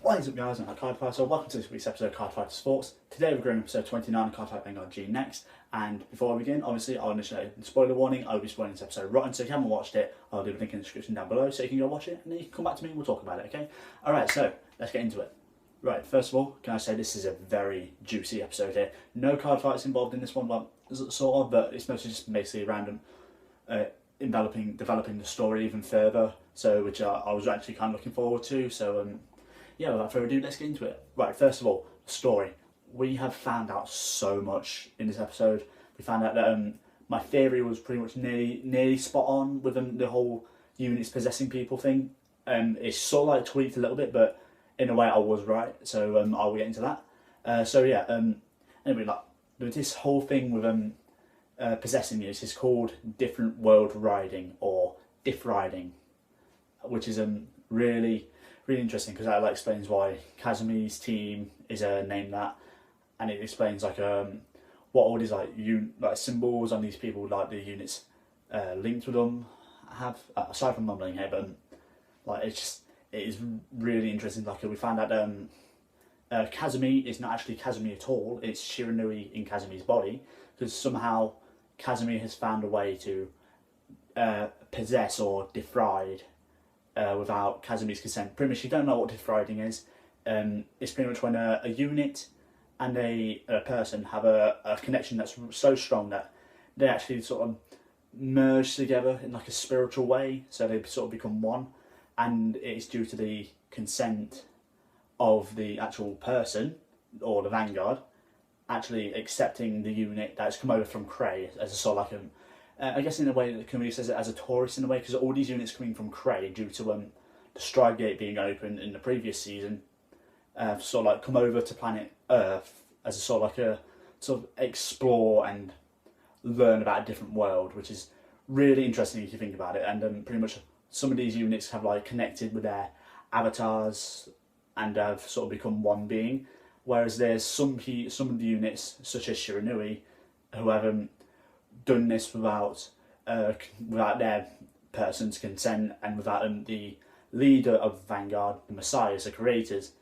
What is up guys, I'm CardFighter, so welcome to this week's episode of CardFighter Sports. Today we're going to episode 29 of CardFight Vanguard G next, and before we begin, obviously I'll initiate a spoiler warning. I'll be spoiling this episode rotten, so if you haven't watched it, I'll leave a link in the description down below so you can go watch it, and then you can come back to me and we'll talk about it, okay? Alright, so let's get into it. Right, first of all, can I say this is a very juicy episode here. No card fights involved in this one, well, sort of, but it's mostly just basically random developing the story even further, so which I was actually kind of looking forward to, so yeah, without further ado, let's get into it. Right, first of all, story. We have found out so much in this episode. We found out that my theory was pretty much nearly spot on with the whole units possessing people thing. It's sort of like tweaked a little bit, but in a way I was right, so I'll get into that. So yeah, anyway, like, this whole thing with possessing units is called different world riding, or diff riding, which is really interesting because that explains why Kazumi's team is named that, and it explains what all these like symbols on these people, like the units linked with them, have. Aside from mumbling here, but it is really interesting. Like, we found out Kazumi is not actually Kazumi at all. It's Shiranui in Kazumi's body, because somehow Kazumi has found a way to possess or defraud without Kazumi's consent. Pretty much, you don't know what defrauding is. It's pretty much when a unit and a person have a connection that's so strong that they actually sort of merge together in like a spiritual way, so they sort of become one, and it's due to the consent of the actual person, or the Vanguard, actually accepting the unit that's come over from Cray as a sort of like I guess in a way the community says it as a tourist in a way, because all these units coming from Cray due to the Stride Gate being open in the previous season, sort of like come over to planet Earth as a sort of like a sort of explore and learn about a different world, which is really interesting if you think about it. And pretty much some of these units have like connected with their avatars and have sort of become one being, whereas there's some of the units such as Shiranui who have done this without their person's consent, and without the leader of Vanguard, the Messiahs, the creators,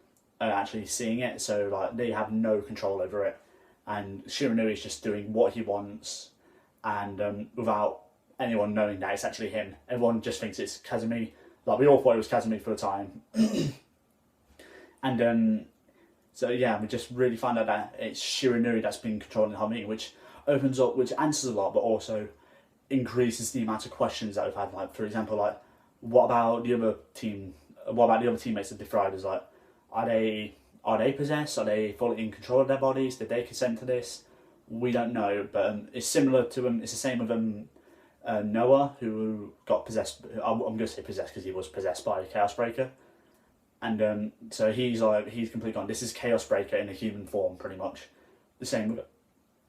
actually seeing it. So like they have no control over it, and Shiranui is just doing what he wants, and without anyone knowing that it's actually him. Everyone just thinks it's Kazumi. Like, we all thought it was Kazumi for a time, and so yeah, we just really found out that it's Shiranui that's been controlling the whole meeting, which answers a lot, but also increases the amount of questions that we've had. Like, for example, like, what about the other team? What about the other teammates of Defrauders? Like, are they possessed? Are they fully in control of their bodies? Did they consent to this? We don't know, but it's similar to it's the same with Noah, who got possessed. I'm going to say possessed because he was possessed by Chaos Breaker, and so he's completely gone. This is Chaos Breaker in a human form, pretty much. The same with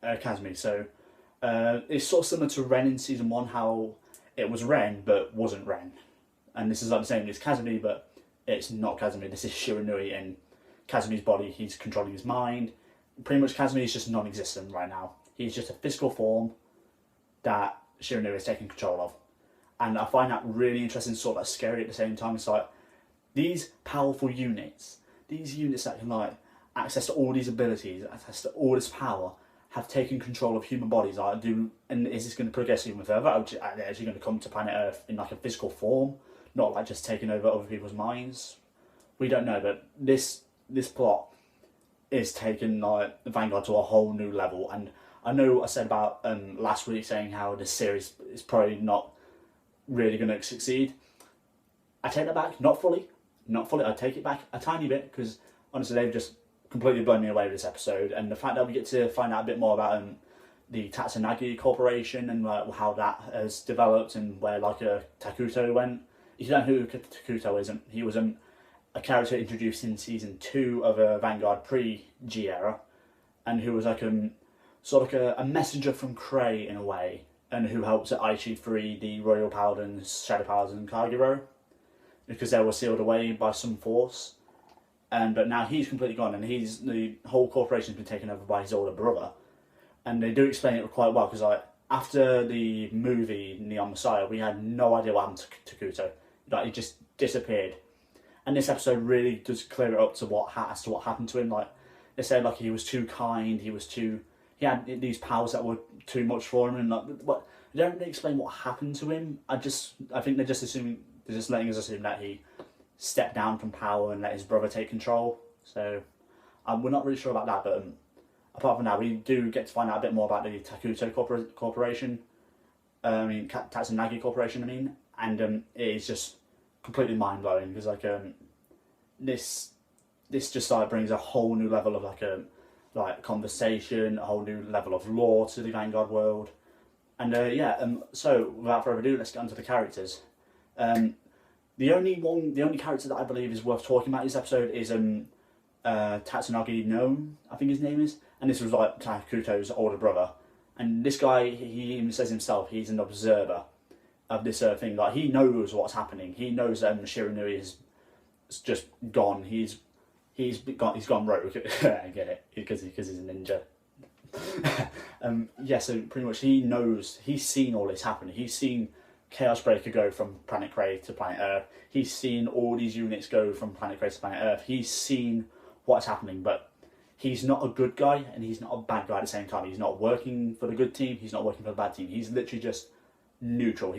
Kazumi. So it's sort of similar to Ren in season 1, how it was Ren but wasn't Ren, and this is like the same. It's Kazumi but it's not Kazumi. This is Shiranui in Kazumi's body. He's controlling his mind. Pretty much Kazumi is just non-existent right now. He's just a physical form that Shiranui is taking control of, and I find that really interesting, sort of like scary at the same time. It's like these powerful units, these units that can like access to all these abilities, access to all this power, have taken control of human bodies. And is this going to progress even further? Are they actually going to come to planet Earth in like a physical form, not like just taking over other people's minds? We don't know, but this plot is taking like the Vanguard to a whole new level. And I know I said about last week saying how this series is probably not really going to succeed. I take that back, not fully. I take it back a tiny bit, because honestly they've just completely blown me away with this episode, and the fact that we get to find out a bit more about the Tatsunagi Corporation and like how that has developed, and where like Takuto went. If you don't know who Takuto is, he was a character introduced in season 2 of Vanguard pre-G era, and who was like sort of like a messenger from Cray in a way, and who helped Aichi free the Royal Paladins, Shadow Paladins, and Kagero, because they were sealed away by some force. But now he's completely gone, and the whole corporation's been taken over by his older brother. And they do explain it quite well, because like after the movie Neon Messiah, we had no idea what happened to Takuto. Like, he just disappeared. And this episode really does clear it up to what happened to him. Like they said, like he was too kind, he had these powers that were too much for him, and like what they don't really explain what happened to him. I think they're just letting us assume that he stepped down from power and let his brother take control. So we're not really sure about that, but apart from that, we do get to find out a bit more about the Takuto Corporation. Tatsunagi Corporation, and it is just completely mind blowing because like this just like brings a whole new level of like conversation, a whole new level of lore to the Vanguard world, and so without further ado, let's get onto the characters. The only character that I believe is worth talking about in this episode is Tatsunagi Gnome, I think his name is, and this was like Takuto's older brother. And this guy, he even says himself, he's an observer of this thing. Like he knows what's happening. He knows that Shiranui is just gone. He's gone rogue. I get it because he's a ninja. So pretty much he knows. He's seen all this happen. He's seen Chaos Breaker go from Planet Cray to Planet Earth. He's seen all these units go from Planet Cray to Planet Earth. He's seen what's happening, but he's not a good guy and he's not a bad guy at the same time. He's not working for the good team. He's not working for the bad team. He's literally just neutral.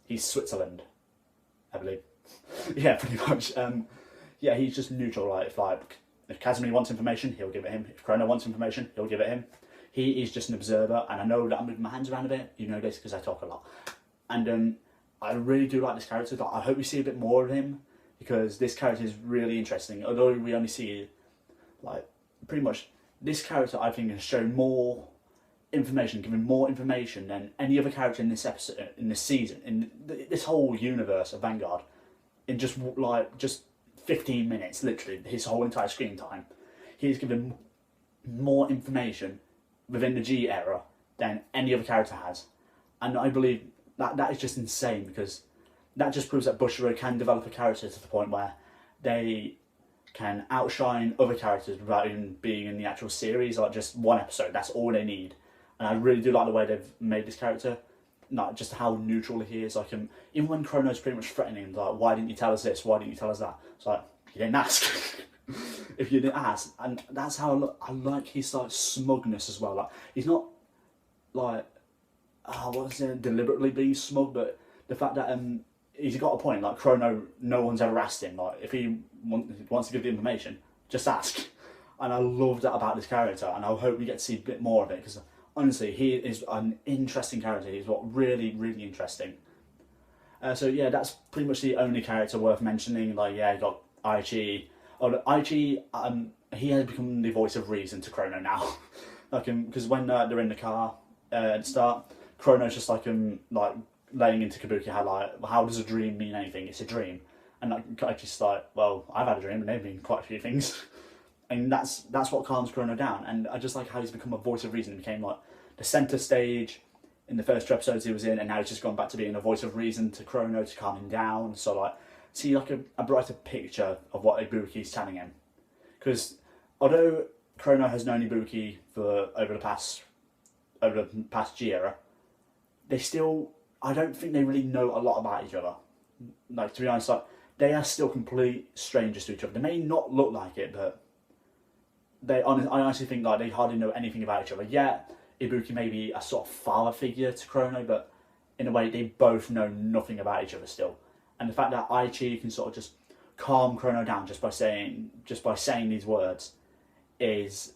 He's Switzerland, I believe. Yeah, pretty much. He's just neutral. If Kazumi wants information, he'll give it him. If Chrono wants information, he'll give it him. He is just an observer, and I know that I'm moving my hands around a bit. You know this because I talk a lot. And I really do like this character. I hope we see a bit more of him because this character is really interesting. Although we only see pretty much this character, I think, has shown more information, given more information than any other character in this episode, in this season, in this whole universe of Vanguard, in just 15 minutes, literally his whole entire screen time. He's given more information within the G era than any other character has, and I believe that is just insane because that just proves that Bushiroad can develop a character to the point where they can outshine other characters without even being in the actual series, like just one episode. That's all they need. And I really do like the way they've made this character, not just how neutral he is. Like even when Chrono's pretty much threatening, like, why didn't you tell us this? Why didn't you tell us that? It's like, you didn't ask. If you didn't ask, and that's how I like his like smugness as well. Like he's not like deliberately being smug, but the fact that he's got a point. Like Chrono, no one's ever asked him. Like if he wants to give the information, just ask. And I love that about this character, and I hope we get to see a bit more of it because honestly, he is an interesting character. He's really, really interesting. So yeah, that's pretty much the only character worth mentioning. Like you got Aichi. Aichi, he has become the voice of reason to Chrono now. Because when they're in the car at the start, Chrono's just like laying into Kabuki how does a dream mean anything? It's a dream. And Aichi's like, well, I've had a dream and they've been quite a few things. And that's what calms Chrono down. And I just like how he's become a voice of reason. He became like the centre stage in the first 2 episodes he was in, and now he's just gone back to being a voice of reason to Chrono to calm him down. So see a brighter picture of what Ibuki's telling him. Because although Chrono has known Ibuki for over the past G era, I don't think they really know a lot about each other. To be honest, they are still complete strangers to each other. They may not look like it, but I honestly think they hardly know anything about each other. Yeah, Ibuki may be a sort of father figure to Chrono, but in a way they both know nothing about each other still. And the fact that Aichi can sort of just calm Chrono down just by saying these words is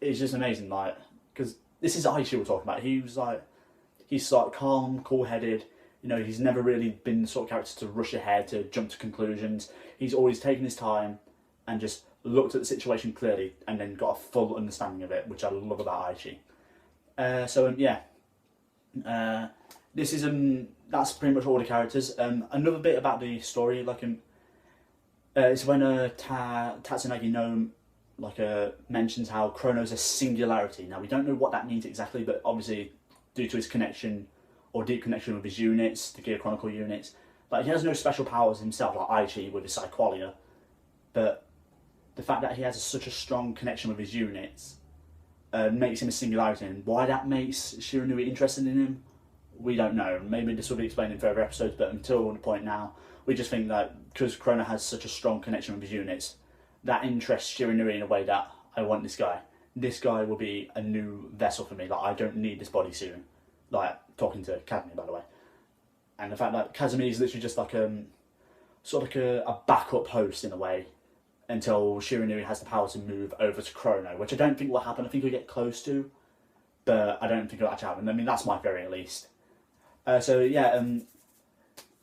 just amazing. Because this is Aichi we're talking about. He's calm, cool-headed. He's never really been the sort of character to rush ahead, to jump to conclusions. He's always taken his time and just looked at the situation clearly and then got a full understanding of it, which I love about Aichi. This is that's pretty much all the characters. Another bit about the story, it's when Tatsunagi Gnome mentions how Chrono's a singularity. Now we don't know what that means exactly, but obviously due to his connection or deep connection with his units, the Gear Chronicle units, he has no special powers himself like Aichi with his Psyqualia, but the fact that he has such a strong connection with his units makes him a singularity, and why that makes Shiranui interested in him, we don't know. Maybe this will be explained in further episodes, but until the point now, we just think that because Chrono has such a strong connection with his units, that interests Shiranui in a way that I want this guy. This guy will be a new vessel for me. Like, I don't need this body soon. Like, talking to Kazumi, by the way. And the fact that Kazumi is literally just like sort of like a backup host in a way, until Shiranui has the power to move over to Chrono, which I don't think will happen. I think we'll get close to, but I don't think it'll actually happen. I mean, that's my theory at least. So yeah,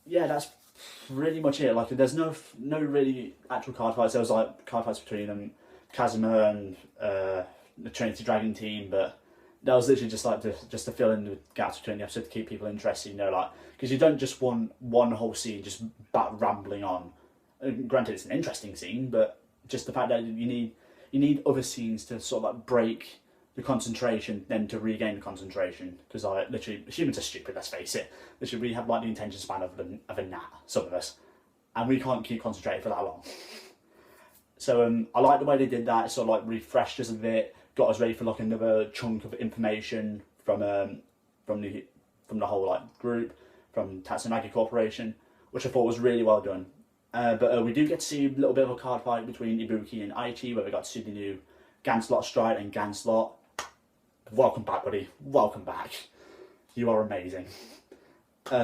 that's pretty much it. Like, there's no really actual card fights. There was like card fights between Kazuma and the Trinity Dragon team, but that was literally just like to fill in the gaps between the episode to keep people interested. You know, like, because you don't just want one whole scene just rambling on. Granted, it's an interesting scene, but just the fact that you need other scenes to sort of like break the concentration, then to regain the concentration. Because literally, humans are stupid. Let's face it. Literally, we have like the attention span of a gnat, some of us, and we can't keep concentrating for that long. So I like the way they did that. It sort of like refreshed us a bit, got us ready for like another chunk of information from the whole like group, from Tatsunagi Corporation, which I thought was really well done. But we do get to see a little bit of a card fight between Ibuki and Aichi, where we got to see the new Ganslot Stride and Ganslot. Welcome back, buddy. Welcome back. You are amazing.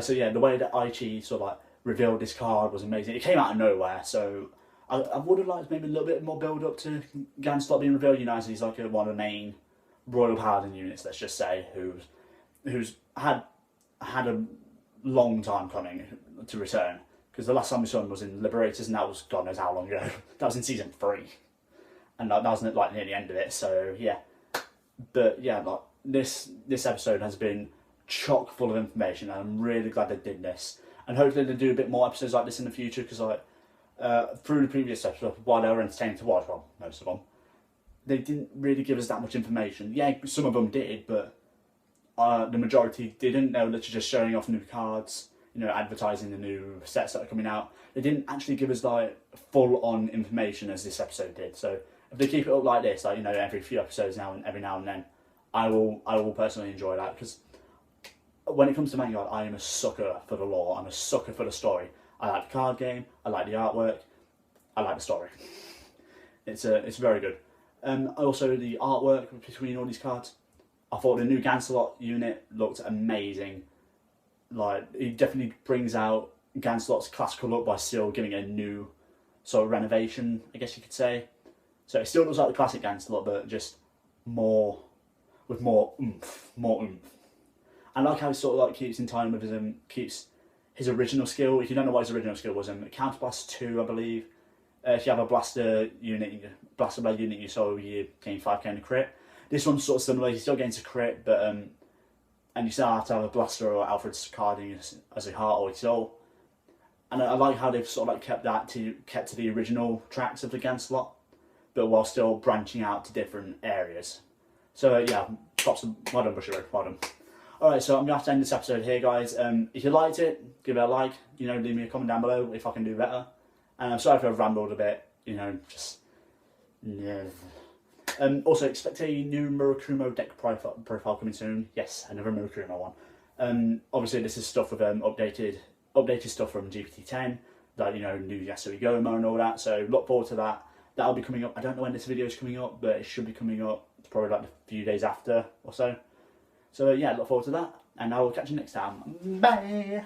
So yeah, the way that Aichi sort of like revealed this card was amazing. It came out of nowhere, so I would have liked maybe a little bit more build up to Ganslot being revealed. You know, as he's like one of the main Royal Paladin units, let's just say, who's had a long time coming to return. Because the last time we saw him was in Liberators, and that was God knows how long ago. That was in season 3, and that wasn't like near the end of it. So yeah, but yeah, like this episode has been chock full of information, and I'm really glad they did this. And hopefully they do a bit more episodes like this in the future. Because like through the previous episode, while they were entertaining to watch, well, most of them, they didn't really give us that much information. Yeah, some of them did, but the majority didn't. They were literally just showing off new cards. You know, advertising the new sets that are coming out. They didn't actually give us like full-on information as this episode did. So if they keep it up like this, like, you know, every few episodes every now and then, I will personally enjoy that. Because when it comes to Vanguard, I am a sucker for the lore. I'm a sucker for the story. I like the card game. I like the artwork. I like the story. It's very good. Also the artwork between all these cards. I thought the new Ganslot unit looked amazing. Like, he definitely brings out Ganslot's classical look by still giving it a new sort of renovation, I guess you could say. So it still looks like the classic Ganslot, but just more oomph. I like how he sort of like keeps in time with keeps his original skill. If you don't know what his original skill was, Counterblast 2, I believe. If you have a blaster blade unit, you saw you gain 5k in a crit. This one's sort of similar. He still gains a crit, but and you still have to have a blaster or Alfred's card as a heart or a soul. And I like how they've sort of like kept to the original tracks of the Ganslot, but while still branching out to different areas. So yeah, props and well done, Bushiroad, well done. Alright, so I'm going to have to end this episode here, guys. If you liked it, give it a like. You know, leave me a comment down below if I can do better. And I'm sorry if I've rambled a bit, you know, just... yeah. Also, expect a new Murakumo deck profile coming soon. Yes, another Murakumo one. Obviously, this is stuff with updated stuff from GPT-10, like, you know, new Yasui Goma and all that. So look forward to that. That'll be coming up. I don't know when this video is coming up, but it should be coming up probably like a few days after or so. So yeah, look forward to that, and I will catch you next time. Bye.